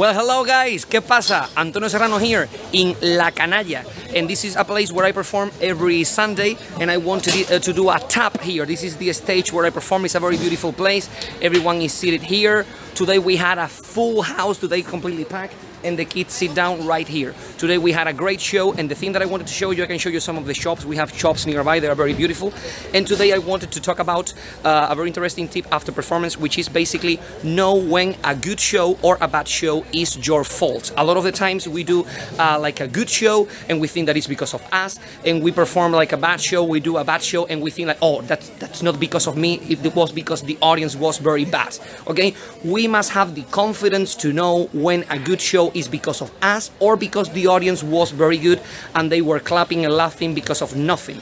Well, hello guys, ¿qué pasa? Antonio Serrano here in La Canalla, and this is a place where I perform every Sunday, and I want to do a tap here. This is the stage where I perform. It's a very beautiful place. Everyone is seated here. Today we had a full house, today completely packed, and the kids sit down right here. Today we had a great show, and the thing that I wanted to show you, I can show you some of the shops. We have shops nearby, they are very beautiful. And today I wanted to talk about a very interesting tip after performance, which is basically know when a good show or a bad show is your fault. A lot of the times we do like a good show and we think that it's because of us, and we perform like a bad show, we do a bad show and we think like, oh, that's not because of me, it was because the audience was very bad. Okay, we must have the confidence to know when a good show is because of us or because the audience was very good and they were clapping and laughing because of nothing,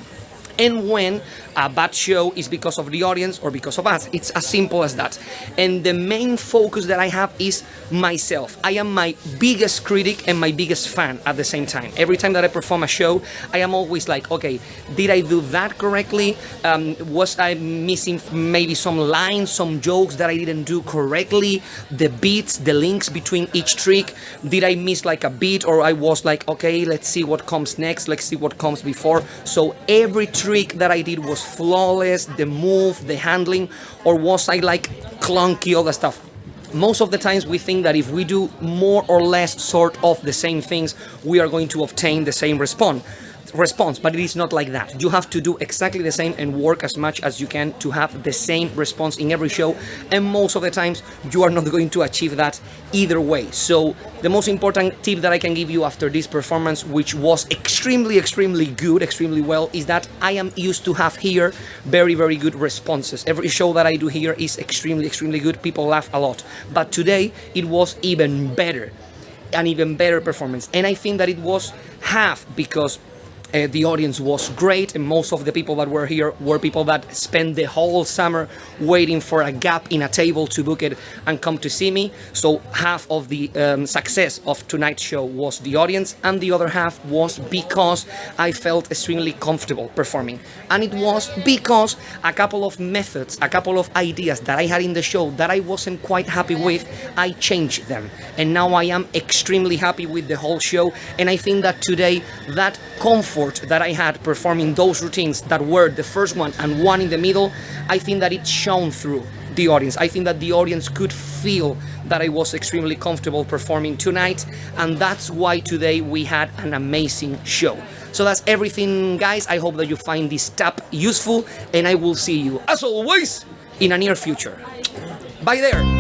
and when a bad show is because of the audience or because of us. It's as simple as that. And the main focus that I have is myself. I am my biggest critic and my biggest fan at the same time. Every time that I perform a show, I am always like, okay, did I do that correctly? Was I missing maybe some lines, some jokes that I didn't do correctly? The beats, the links between each trick, did I miss like a beat, or I was like, okay, let's see what comes next, let's see what comes before. So every trick that I did was flawless, the move, the handling, or was I like clunky, all that stuff. Most of the times we think that if we do more or less sort of the same things, we are going to obtain the same response, but it is not like that. You have to do exactly the same and work as much as you can to have the same response in every show, and most of the times you are not going to achieve that either way. So the most important tip that I can give you after this performance, which was extremely good, extremely well, is that I am used to have here very good responses. Every show that I do here is extremely good. People laugh a lot, but today it was even better, an even better performance, and I think that it was half because the audience was great, and most of the people that were here were people that spent the whole summer waiting for a gap in a table to book it and come to see me. So half of the success of tonight's show was the audience, and the other half was because I felt extremely comfortable performing. And it was because a couple of methods, a couple of ideas that I had in the show that I wasn't quite happy with, I changed them. And now I am extremely happy with the whole show, and I think that today that comfort that I had performing those routines that were the first one and one in the middle, I think that it shone through the audience. I think that the audience could feel that I was extremely comfortable performing tonight, and that's why today we had an amazing show. So that's everything, guys. I hope that you find this tap useful, and I will see you, as always, in a near future. Bye there.